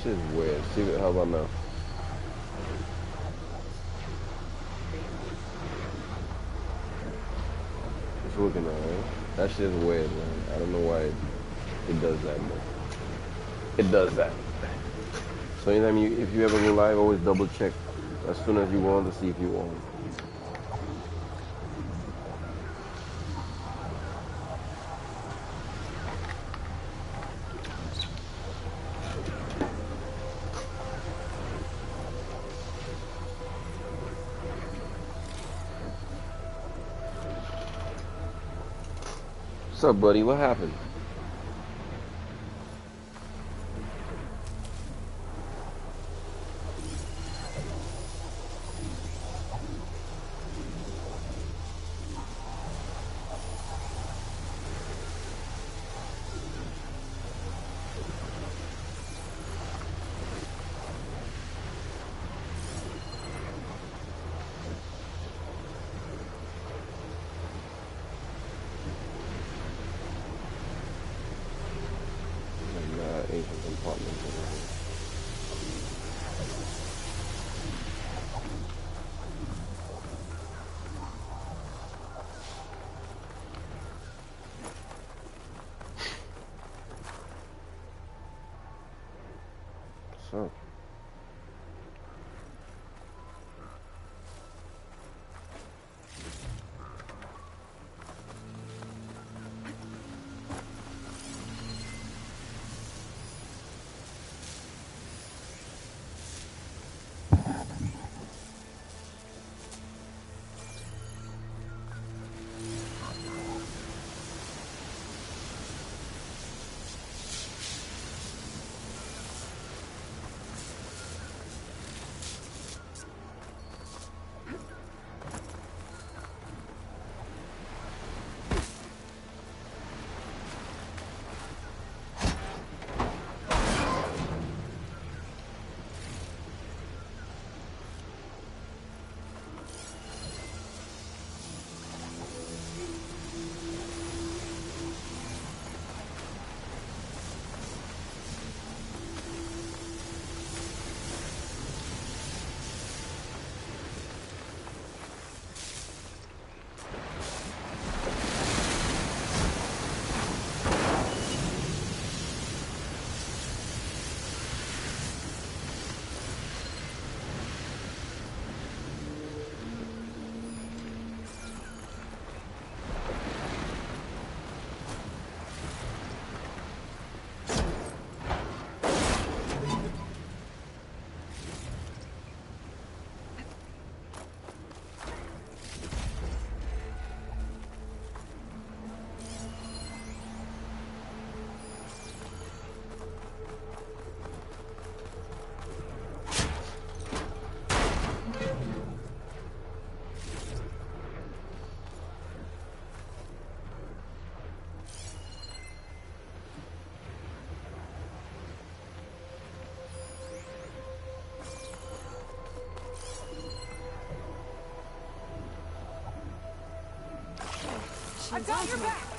shit's weird. See, how about now? It's working now, right? That shit's weird, man. I don't know why it does that, but it does that. So anytime if you ever go live, always double check as soon as you go on to see if you on. What's up, buddy? What happened? Asian compartment over here. So. I got your back!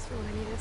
For when I need it.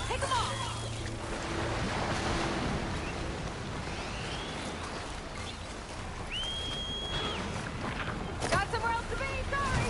Pick 'em off! Got somewhere else to be, sorry!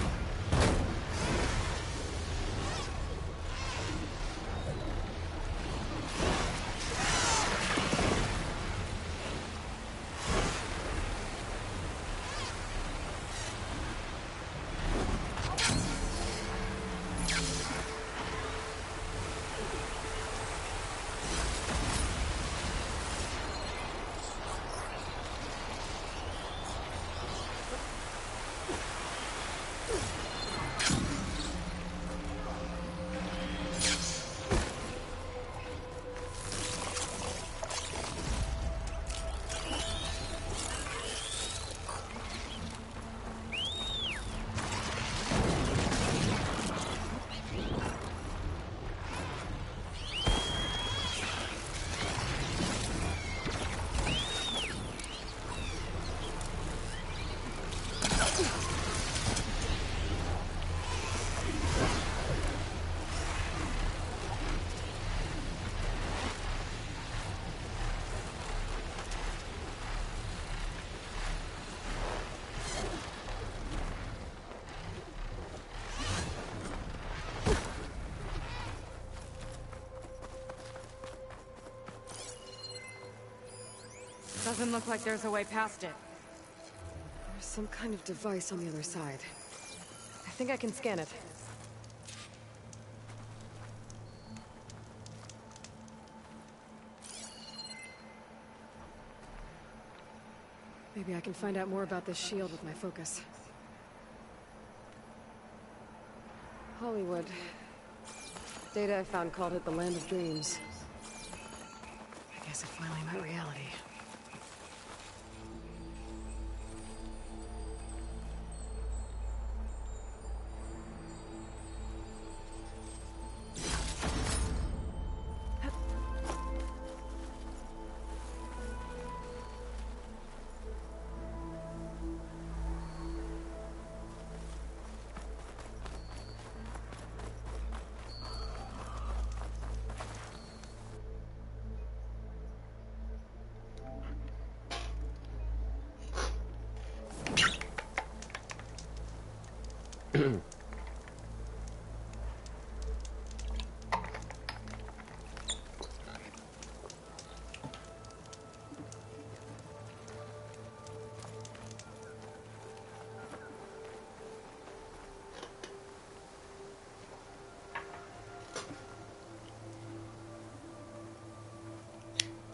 Doesn't look like there's a way past it. There's some kind of device on the other side. I think I can scan it. Maybe I can find out more about this shield with my focus. Hollywood. Data I found called it the Land of Dreams. I guess it finally met reality.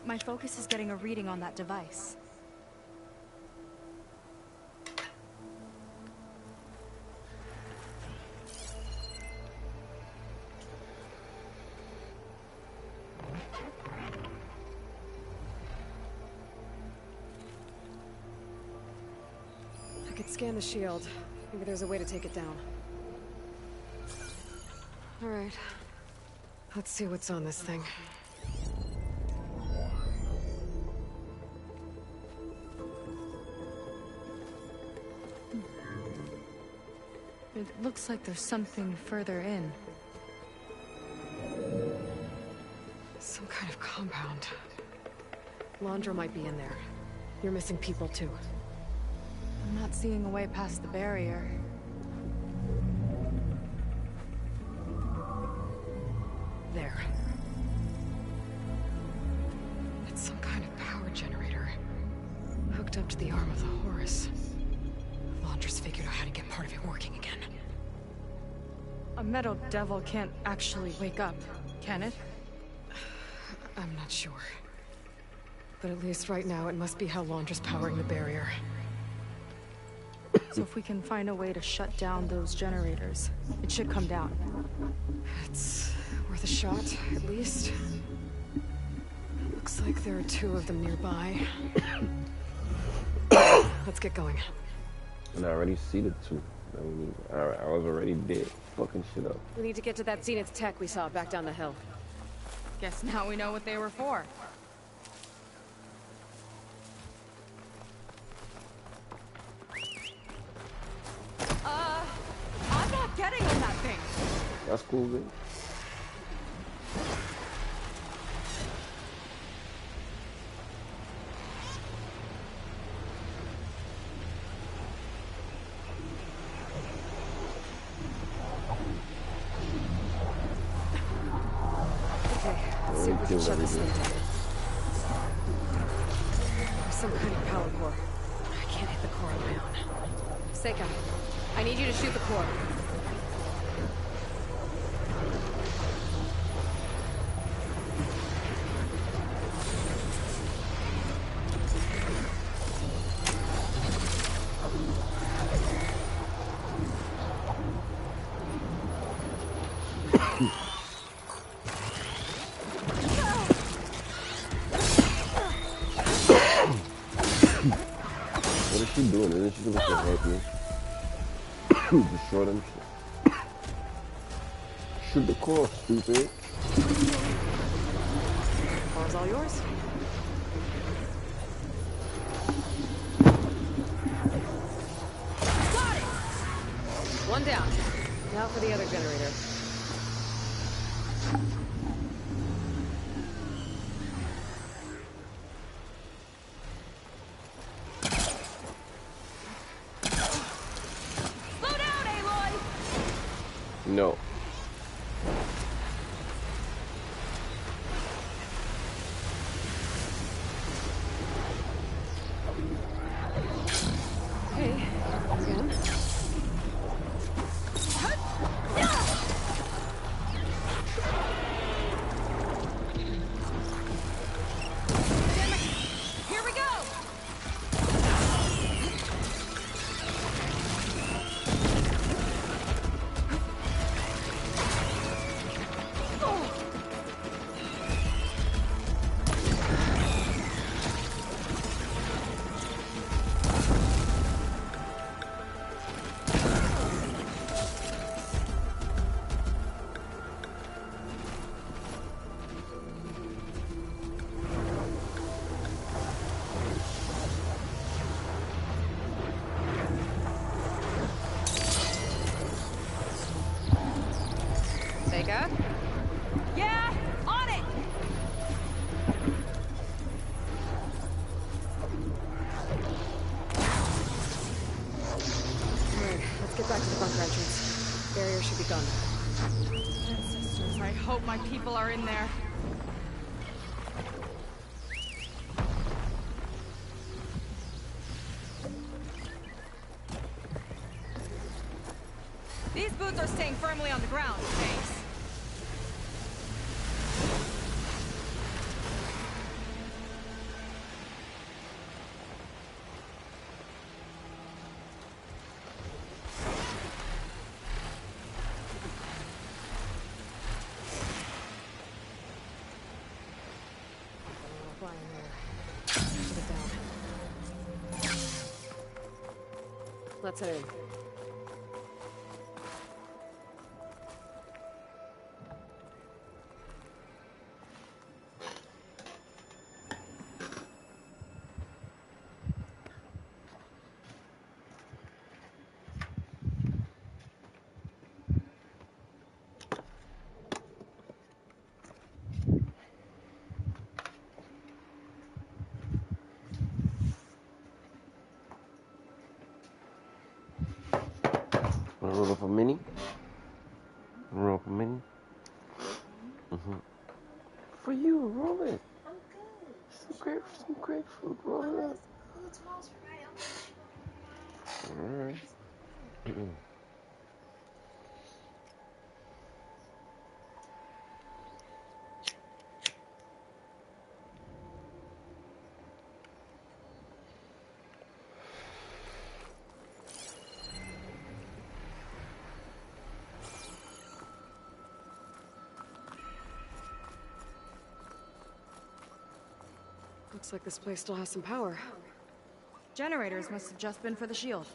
My focus is getting a reading on that device. Scan the shield. Maybe there's a way to take it down. All right. Let's see what's on this thing. It looks like there's something further in. Some kind of compound. Laundra might be in there. You're missing people too. I'm not seeing a way past the barrier. There. It's some kind of power generator. Hooked up to the arm of the Horus. Laundra's figured out how to get part of it working again. A metal devil can't actually wake up, can it? I'm not sure. But at least right now, it must be how Laundra's powering the barrier. So if we can find a way to shut down those generators, it should come down. It's worth a shot, at least. Looks like there are 2 of them nearby. Let's get going. And I already see the 2. I mean, I was already dead, fucking shit up. We need to get to that Zenith tech we saw back down the hill. Guess now we know what they were for. I'm not getting on that thing. That's cool, man. See if we can shut this thing down. There's some kind of power core. I can't hit the core on my own. Seika, I need you to shoot the core. What is she doing? Isn't she supposed to help me? Just shoot him. Shoot the core, stupid. Car's all yours. Got it! One down. Now for the other generator. No. Okay, again. Here we go! Seika? Yeah, on it! Alright, let's get back to the bunker entrance. Barrier should be gone. Ancestors, I hope my people are in there. These boots are staying firmly on the ground, thanks. Fly in there. Put it down. Let's head in. Wanna roll up a mini? Wanna roll up a mini? For you, roll it. I'm good. Some grapefruit, roll it up. Oh, tomorrow's Friday. Alright. Looks like this place still has some power. Generators must have just been for the shield.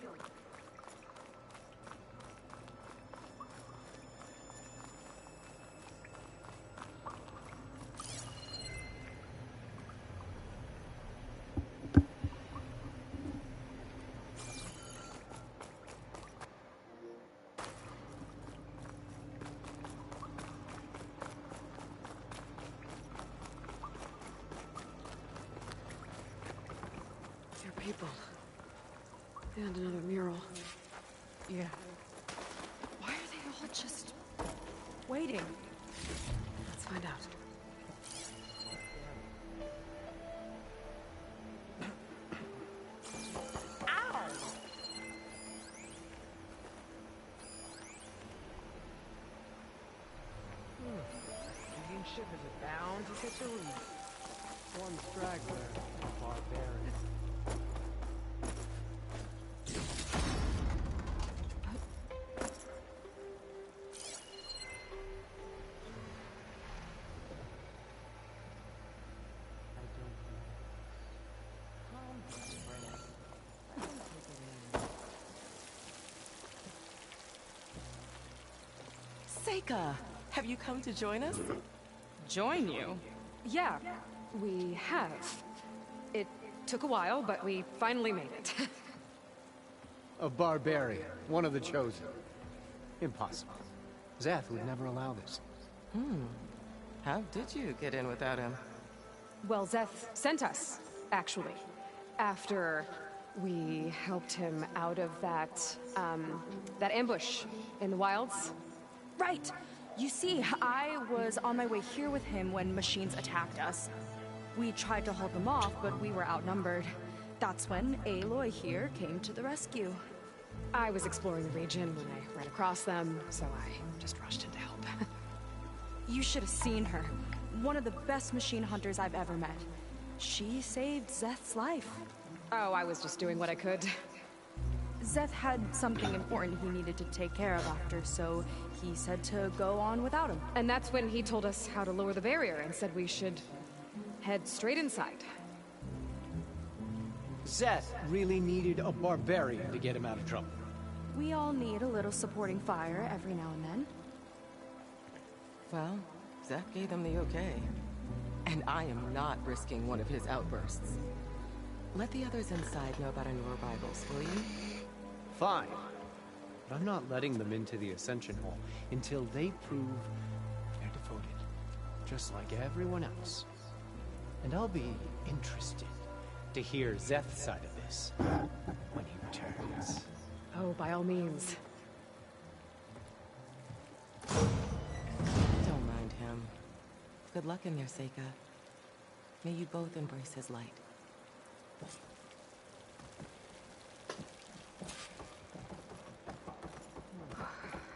People. And another mural. Yeah. Why are they all just waiting? Let's find out. Ow! Indian ship is bound to hit the reef. One straggler, a barbarian. Seika, have you come to join us? Join you? Yeah, we have. It took a while, but we finally made it. A barbarian, one of the chosen. Impossible. Zeth would never allow this. How did you get in without him? Well, Zeth sent us, actually. After we helped him out of that ambush in the wilds. Right. You see, I was on my way here with him when machines attacked us. We tried to hold them off, but we were outnumbered. That's when Aloy here came to the rescue. I was exploring the region when I ran across them, so I just rushed in to help. You should have seen her. One of the best machine hunters I've ever met. She saved Zeth's life. Oh, I was just doing what I could. Zeth had something important he needed to take care of after, so he said to go on without him. And that's when he told us how to lower the barrier and said we should head straight inside. Zeth really needed a barbarian to get him out of trouble. We all need a little supporting fire every now and then. Well, Zeth gave them the okay. And I am not risking one of his outbursts. Let the others inside know about our new arrivals, will you? Fine. But I'm not letting them into the Ascension Hall until they prove they're devoted. Just like everyone else. And I'll be interested to hear Zeth's side of this when he returns. Oh, by all means. Don't mind him. Good luck in there, Seika. May you both embrace his light.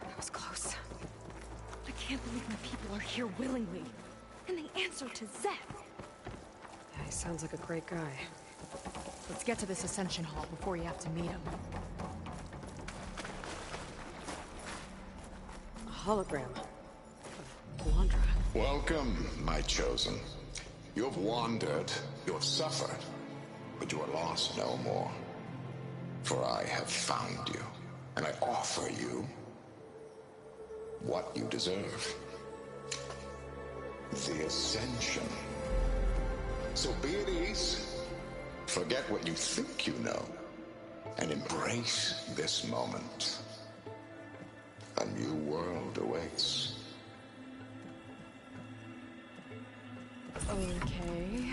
That was close. I can't believe my people are here willingly. And they answer to Zeth. Yeah, he sounds like a great guy. Let's get to this Ascension Hall before you have to meet him. A hologram. Calandra. Welcome, my chosen. You have wandered, you have suffered, but you are lost no more. For I have found you, and I offer you what you deserve. The Ascension. So be at ease. Forget what you think you know, and embrace this moment. A new world awaits. Okay.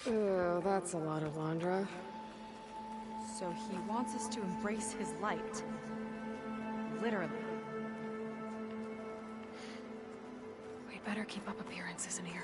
Oh, that's a lot of Landra. So he wants us to embrace his light. Literally. We'd better keep up appearances in here.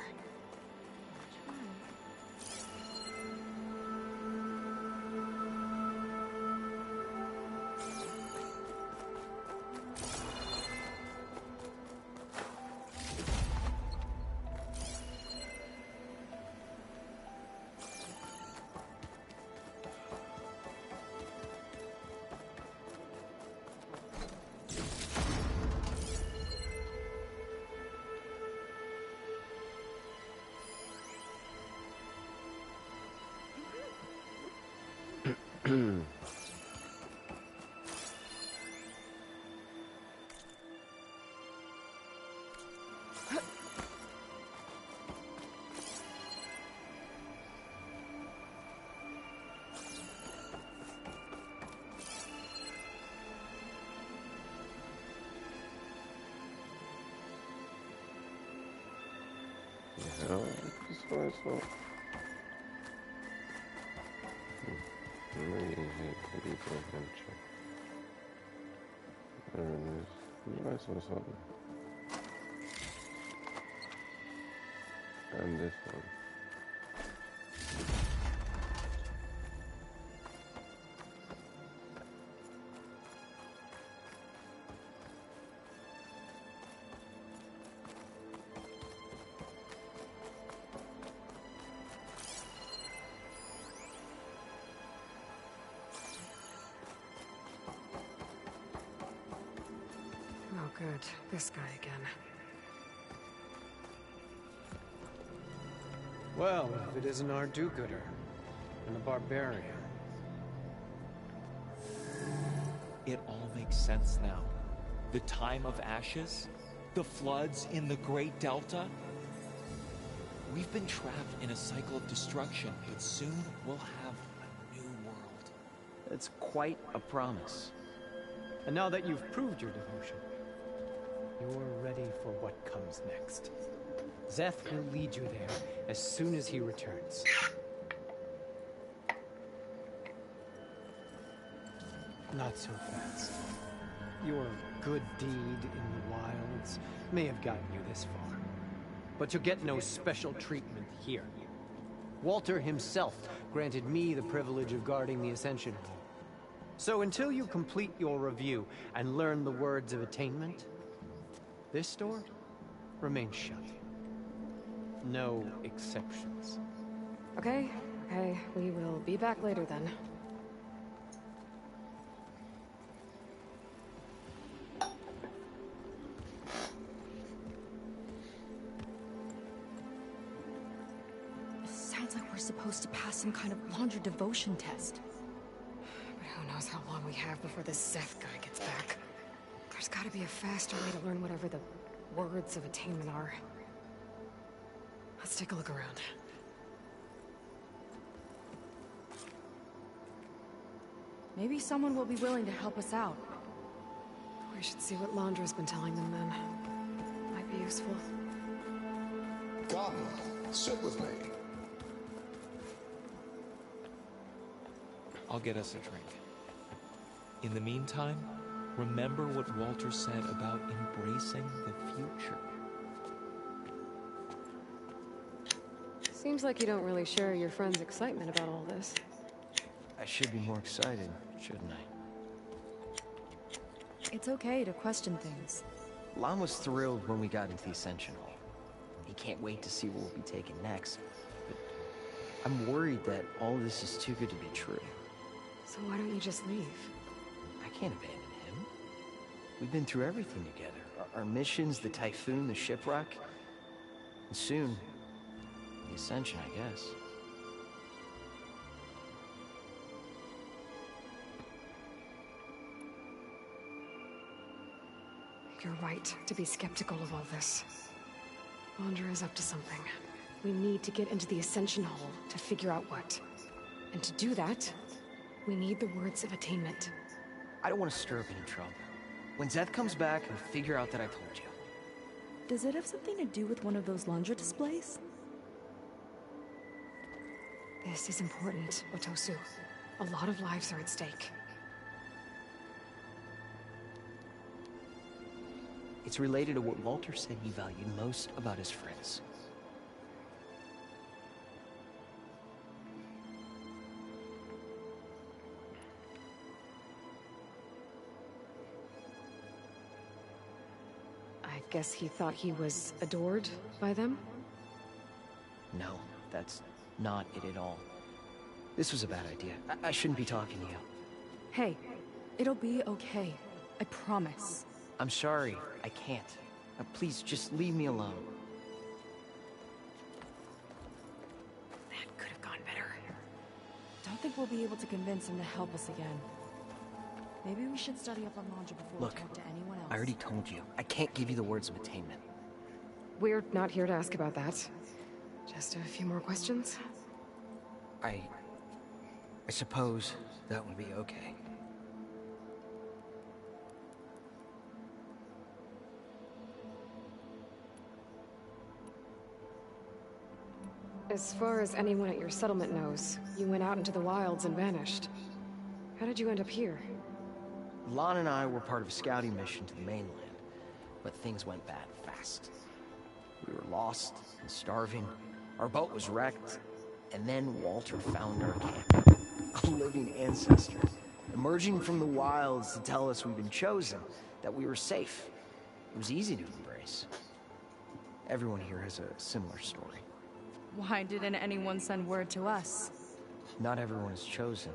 Yeah, this one so. Very easy to be to adventure. There it is. Nice or something. And this one. Oh, good. This guy again. Well, if it isn't our do-gooder and a barbarian. It all makes sense now. The time of ashes, the floods in the Great Delta. We've been trapped in a cycle of destruction, but soon we'll have a new world. It's quite a promise. And now that you've proved your devotion, you're ready for what comes next. Zeth will lead you there as soon as he returns. Not so fast. Your good deed in the wilds may have gotten you this far, but you'll get no special treatment here. Walter himself granted me the privilege of guarding the Ascension Hall. So until you complete your review and learn the words of attainment, this door remains shut. No exceptions. Okay, we will be back later then. Sounds like we're supposed to pass some kind of laundry devotion test. But who knows how long we have before this Zeth guy gets back. There's gotta be a faster way to learn whatever the words of attainment are. Let's take a look around. Maybe someone will be willing to help us out. We should see what Landra's been telling them then. Might be useful. Come, sit with me. I'll get us a drink. In the meantime, remember what Walter said about embracing the future. Seems like you don't really share your friend's excitement about all this. I should be more excited, shouldn't I? It's okay to question things. Lon was thrilled when we got into the Ascension Hall. He can't wait to see what we'll be taking next. But I'm worried that all this is too good to be true. So why don't you just leave? I can't abandon him. We've been through everything together. Our missions, the Typhoon, the shipwreck. And soon, the Ascension, I guess. You're right to be skeptical of all this. Londra is up to something. We need to get into the Ascension Hall to figure out what. And to do that, we need the words of attainment. I don't want to stir up any trouble. When Zeth comes back, he'll figure out that I told you. Does it have something to do with one of those Londra displays? This is important, Otosu. A lot of lives are at stake. It's related to what Walter said he valued most about his friends. I guess he thought he was adored by them? No, that's not it at all. This was a bad idea. I shouldn't be talking to you. Hey, it'll be okay. I promise. I'm sorry, I can't. Please, just leave me alone. That could have gone better. Don't think we'll be able to convince him to help us again. Maybe we should study up on Londra before Look, we talk to anyone else. I already told you. I can't give you the words of attainment. We're not here to ask about that. Just a few more questions. I suppose that would be okay. As far as anyone at your settlement knows, you went out into the wilds and vanished. How did you end up here? Lon and I were part of a scouting mission to the mainland, but things went bad fast. We were lost and starving, our boat was wrecked, and then Walter found our camp. A living ancestor, emerging from the wilds to tell us we'd been chosen, that we were safe. It was easy to embrace. Everyone here has a similar story. Why didn't anyone send word to us? Not everyone is chosen.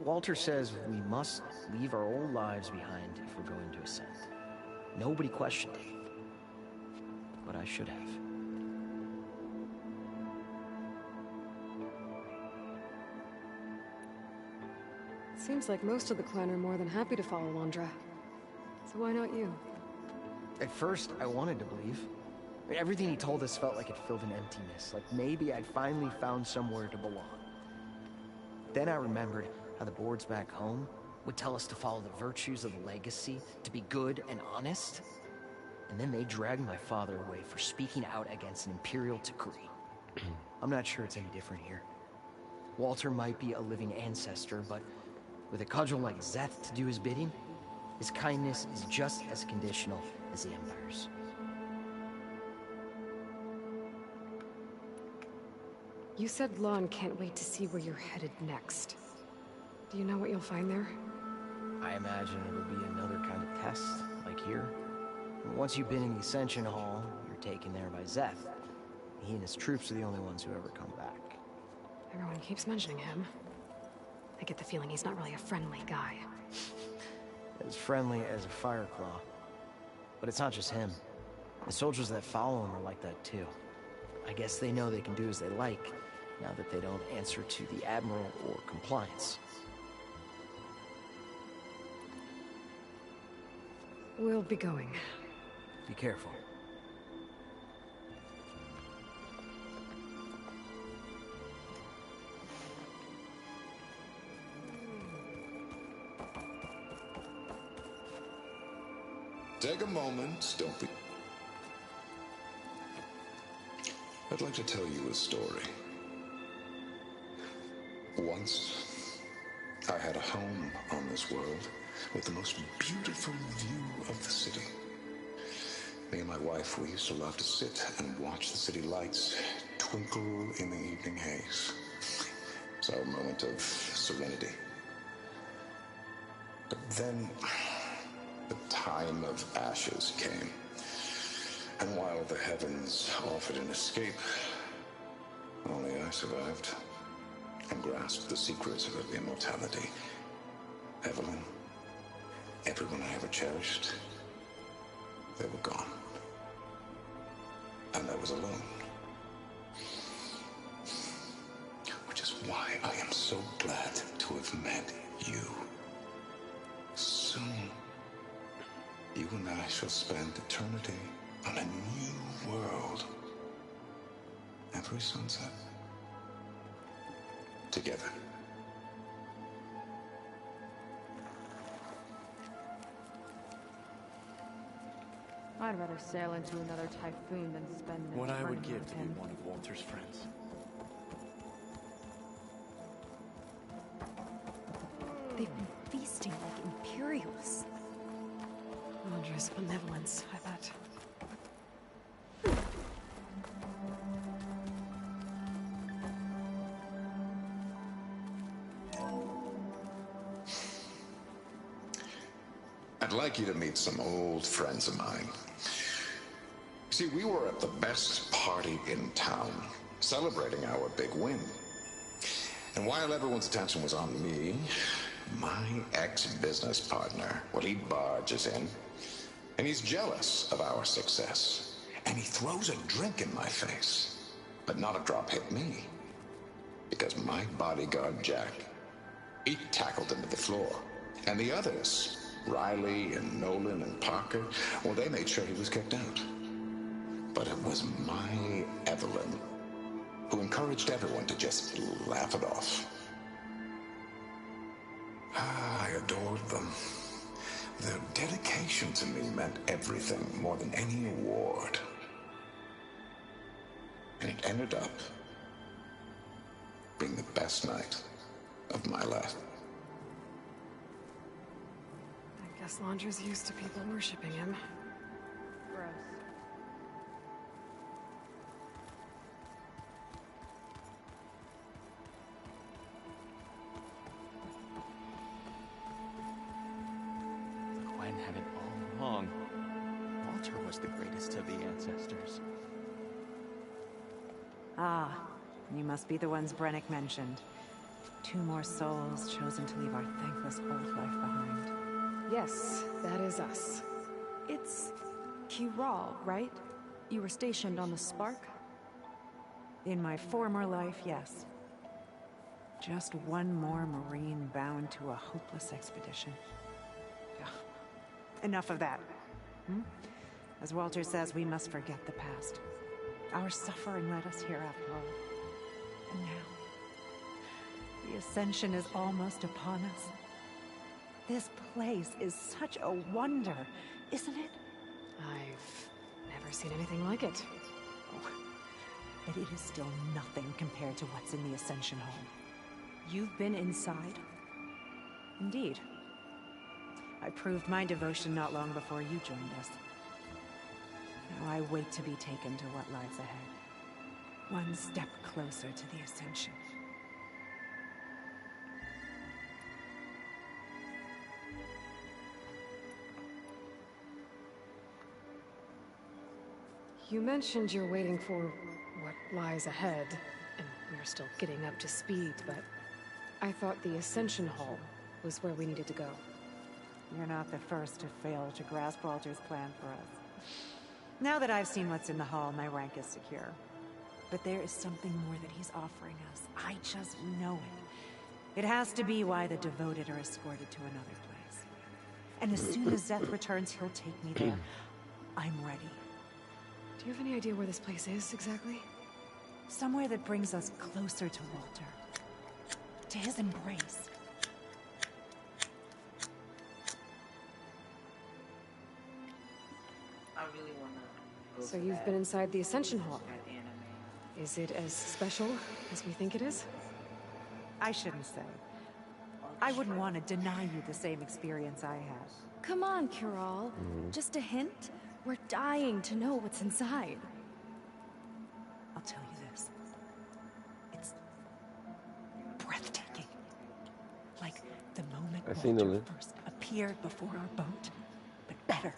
Walter says we must leave our old lives behind if we're going to ascend. Nobody questioned it. But I should have. Seems like most of the clan are more than happy to follow Londra. So why not you? At first, I wanted to believe. I mean, everything he told us felt like it filled an emptiness, like maybe I'd finally found somewhere to belong. Then I remembered how the boards back home would tell us to follow the virtues of the legacy, to be good and honest. And then they dragged my father away for speaking out against an imperial decree. I'm not sure it's any different here. Walter might be a living ancestor, but with a cudgel like Zeth to do his bidding, his kindness is just as conditional as the Empire's. You said Lon can't wait to see where you're headed next. Do you know what you'll find there? I imagine it'll be another kind of test, like here. Once you've been in the Ascension Hall, you're taken there by Zeth. He and his troops are the only ones who ever come back. Everyone keeps mentioning him. I get the feeling he's not really a friendly guy. As friendly as a Fireclaw. But it's not just him. The soldiers that follow him are like that too. I guess they know they can do as they like, now that they don't answer to the Admiral or compliance. We'll be going. Be careful. Take a moment, don't be... I'd like to tell you a story. Once, I had a home on this world with the most beautiful view of the city. Me and my wife, we used to love to sit and watch the city lights twinkle in the evening haze. It's our moment of serenity. But then, the time of ashes came. And while the heavens offered an escape, only I survived and grasped the secrets of immortality. Evelyn, everyone I ever cherished, they were gone. And I was alone. Which is why I am so glad to have met you. Soon, you you and I shall spend eternity on a new world. Every sunset. Together. I'd rather sail into another typhoon than spend an What I would eternity give with to be him. one of Walter's friends. They've been feasting like Imperials. Andre's benevolence, I bet. I'd like you to meet some old friends of mine. See, we were at the best party in town, celebrating our big win. And while everyone's attention was on me, my ex-business partner, well, he barges in, and he's jealous of our success. And he throws a drink in my face, but not a drop hit me. Because my bodyguard, Jack, he tackled him to the floor. And the others, Riley and Nolan and Parker, well, they made sure he was kicked out. But it was my Evelyn who encouraged everyone to just laugh it off. I adored them. Their dedication to me meant everything, more than any award. And it ended up being the best night of my life. I guess Laundry's used to people worshipping him. Gross. Gwen had it all wrong. Walter was the greatest of the ancestors. Ah, you must be the ones Brennick mentioned. 2 more souls chosen to leave our thankless old life behind. Yes, that is us. It's Kiral, right? You were stationed on the Spark? In my former life, yes. Just one more Marine bound to a hopeless expedition. Ugh. Enough of that. As Walter says, we must forget the past. Our suffering led us here after all. And now, the Ascension is almost upon us. This place is such a wonder, isn't it? I've never seen anything like it. But it is still nothing compared to what's in the Ascension Hall. You've been inside? Indeed. I proved my devotion not long before you joined us. Now I wait to be taken to what lies ahead. One step closer to the Ascension. You mentioned you're waiting for what lies ahead, and we're still getting up to speed, but I thought the Ascension Hall was where we needed to go. You're not the first to fail to grasp Walter's plan for us. Now that I've seen what's in the hall, my rank is secure. But there is something more that he's offering us. I just know it. It has to be why the devoted are escorted to another place. And as soon as Zeth returns, he'll take me there. I'm ready. Do you have any idea where this place is, exactly? Somewhere that brings us closer to Walter. To his embrace. I really wanna go So to you've that- been inside the Ascension Hall. that anime. Is it as special as we think it is? I shouldn't say. I wouldn't want to deny you the same experience I had. Come on, Kiral. Just a hint? We're dying to know what's inside. I'll tell you this. It's breathtaking. Like the moment I seen the Walter list. first appeared before our boat. But better.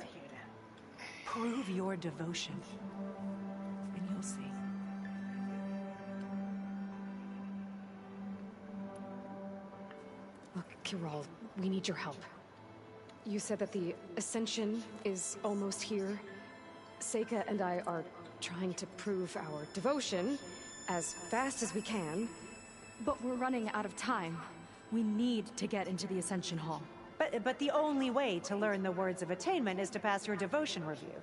Prove your devotion. And you'll see. Look, Kiral, we need your help. You said that the Ascension is almost here. Seika and I are trying to prove our devotion as fast as we can. But we're running out of time. We need to get into the Ascension Hall. But the only way to learn the words of attainment is to pass your devotion review.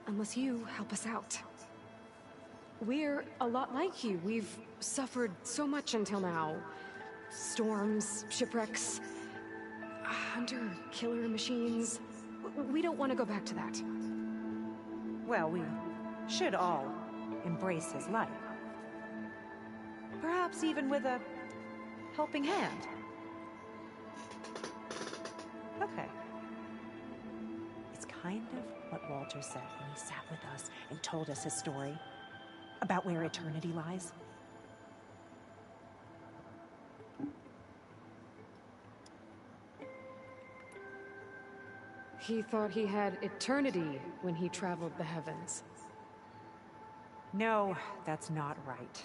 Unless you help us out. We're a lot like you. We've suffered so much until now. Storms, shipwrecks, hunter-killer machines. We don't want to go back to that. Well, we should all embrace his light. Perhaps even with a helping hand. Okay. It's kind of what Walter said when he sat with us and told us his story about where eternity lies. He thought he had eternity when he traveled the heavens. No, that's not right.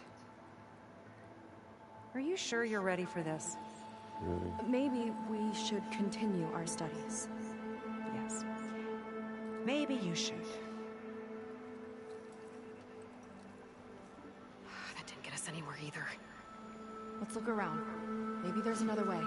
Are you sure you're ready for this? Maybe we should continue our studies. Yes. Maybe you should. That didn't get us anywhere either. Let's look around. Maybe there's another way.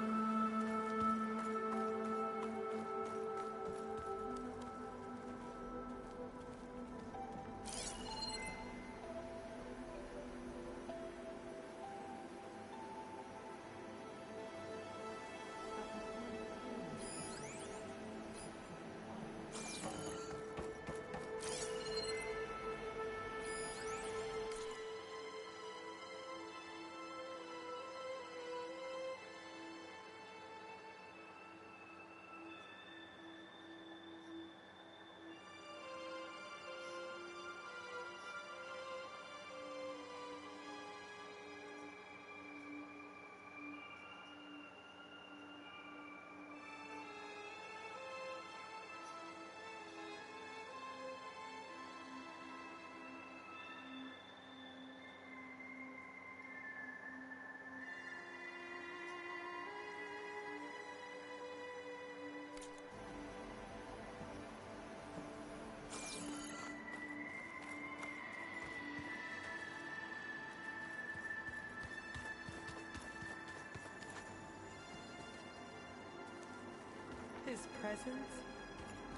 His presence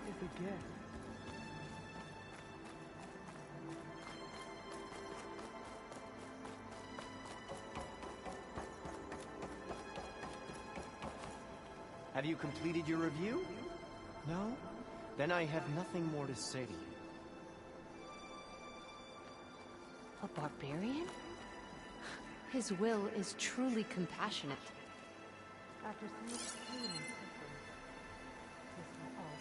is a gift. Have you completed your review? No? Then I have nothing more to say to you. A barbarian? His will is truly compassionate. After so much pain and suffering, this will all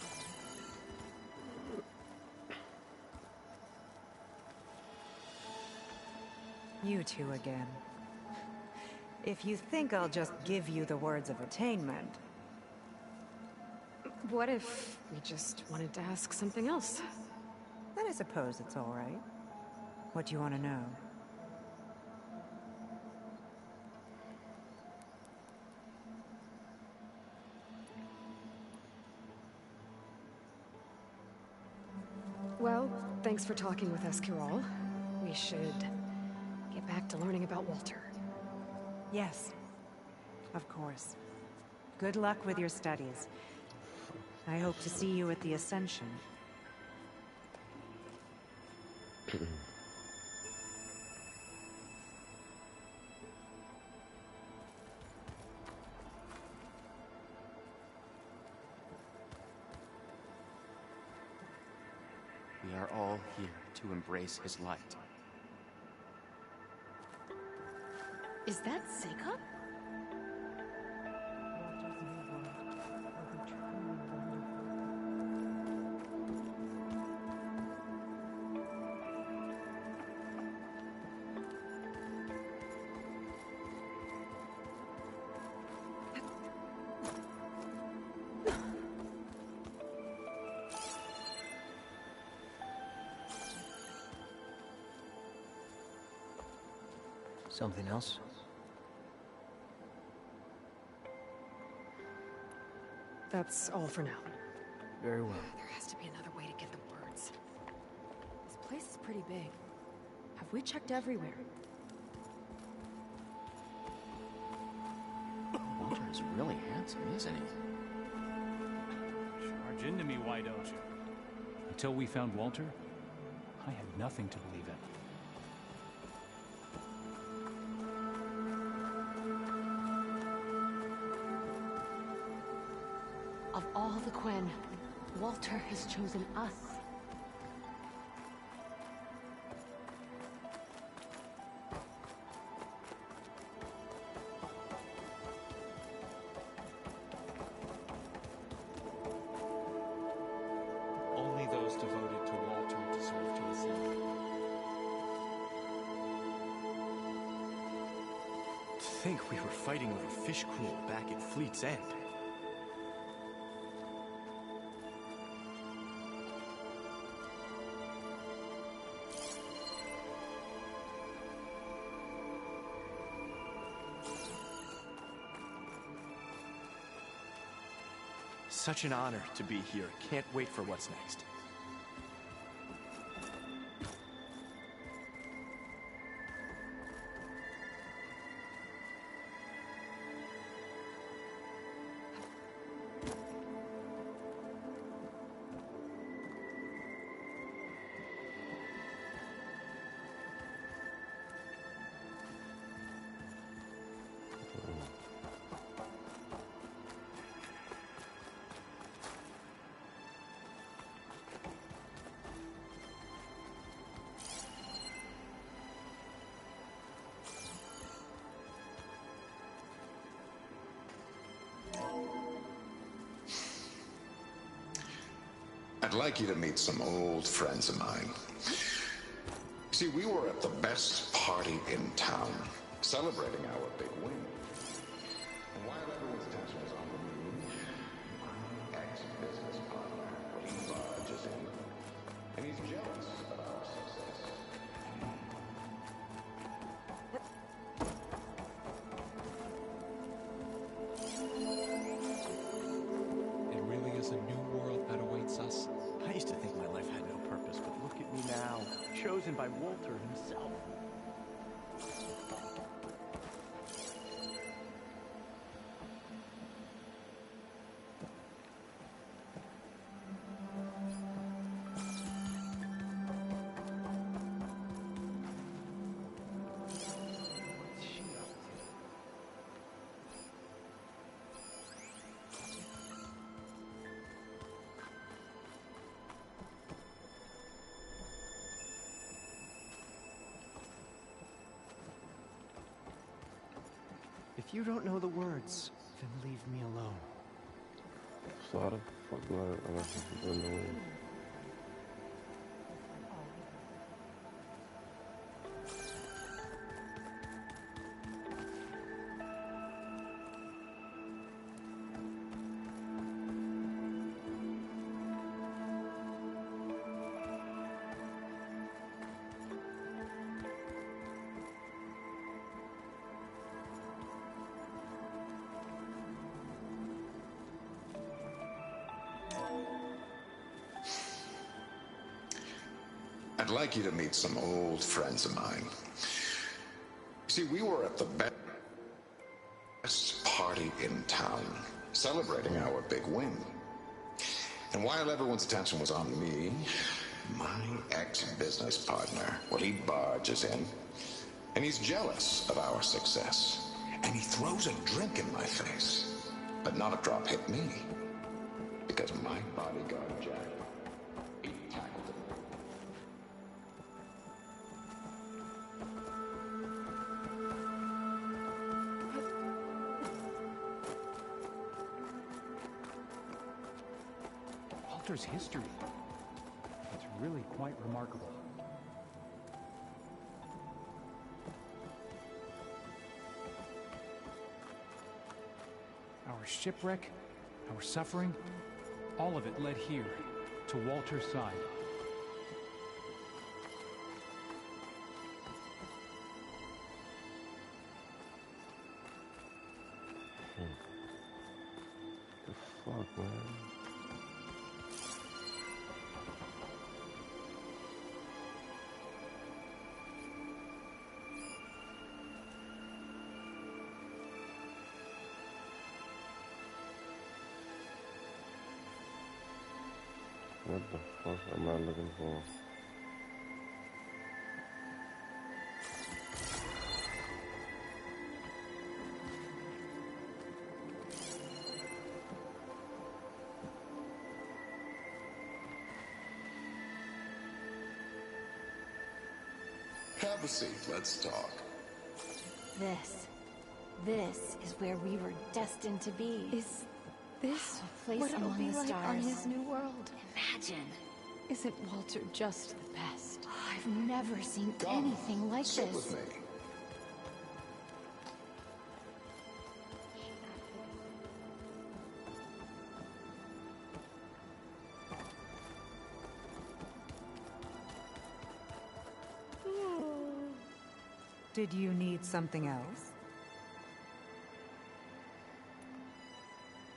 be. You two again. If you think I'll just give you the words of attainment... What if we just wanted to ask something else? Then I suppose it's all right. What do you want to know? Well, thanks for talking with us, Kirol. We should get back to learning about Walter. Yes, of course. Good luck with your studies. I hope to see you at the Ascension. We are all here to embrace his light. Is that Jacob? Something else? That's all for now. Very well. There has to be another way to get the words. This place is pretty big. Have we checked everywhere? Walter is really handsome, isn't he? barge into me, why don't you? Until we found Walter, I had nothing to believe in. Of all the Quen, Walter has chosen us. Only those devoted to Walter deserve to ascend. To think we were fighting over fish gruel back at Fleet's End. Such an honor to be here. Can't wait for what's next. I'd like you to meet some old friends of mine. See, we were at the best party in town, celebrating our big win. And while everyone's attention was on me, my ex-business partner, he barges in, and he's jealous of our success. It really is a new world that awaits us. I used to think my life had no purpose, but look at me now, chosen by Walter himself. If you don't know the words, then leave me alone. So how the fuck do I don't know? I'd like you to meet some old friends of mine. See, we were at the best party in town, celebrating our big win. And while everyone's attention was on me, my ex-business partner, well, he barges in, and he's jealous of our success. And he throws a drink in my face, but not a drop hit me, because my bodyguard, Jack, he tackled him. Walter's history. It's really quite remarkable. Our shipwreck, our suffering, all of it led here, to Walter's side. The fuck, man? What the fuck am I looking for? Have a seat, let's talk. This is where we were destined to be. Is this a place what it'll among be the like stars on his new world? Imagine. Isn't Walter just the best? I've never seen anything like Sit this. with me. Did you need something else?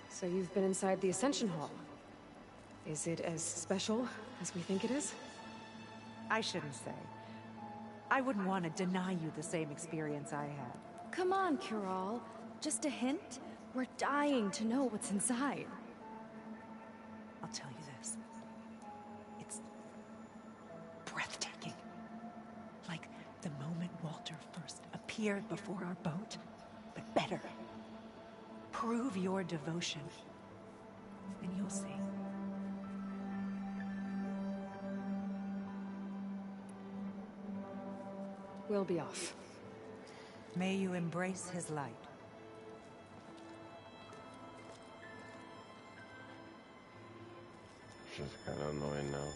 So you've been inside the Ascension Hall. Is it as special as we think it is? I shouldn't say. I wouldn't want to deny you the same experience I had. Come on, Cural. Just a hint? We're dying to know what's inside. I'll tell you this. It's breathtaking. Like the moment Walter first appeared before our boat, but better. Prove your devotion, and you'll see. We'll be off. May you embrace his light. It's just kind of annoying now.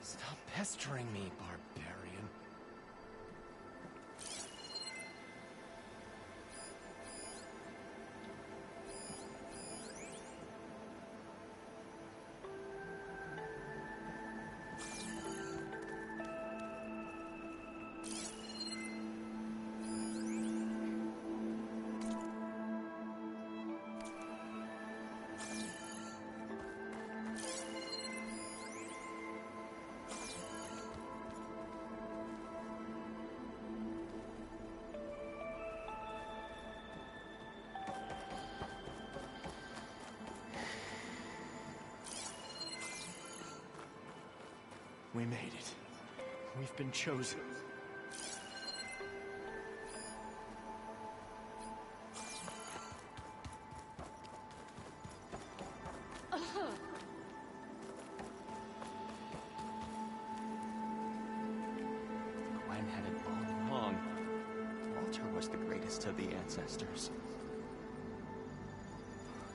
Stop pestering me, barbarian. We made it. We've been chosen. Gwen had it all along. Walter was the greatest of the ancestors.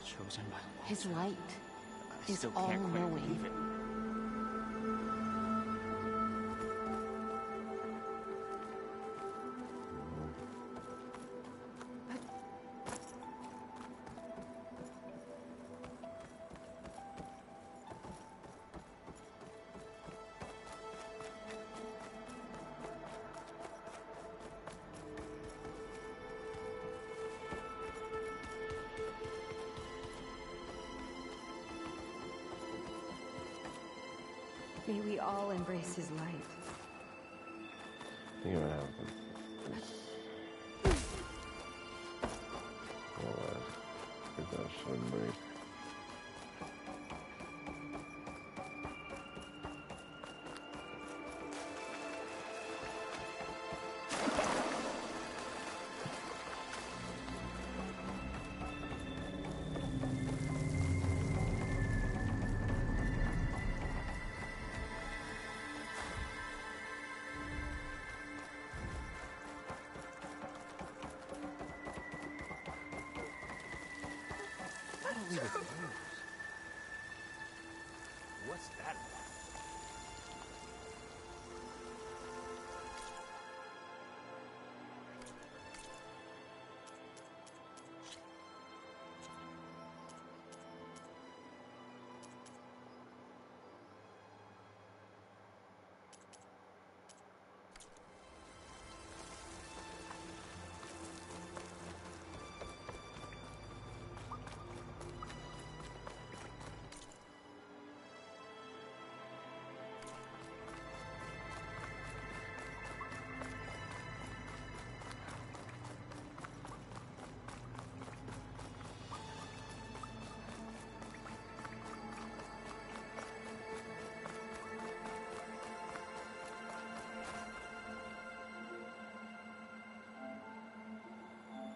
Chosen by Walter. His light I is still can't quite all-knowing. believe it. May we all embrace his light. I think what happened. Alright. Get that shit break. What's that about?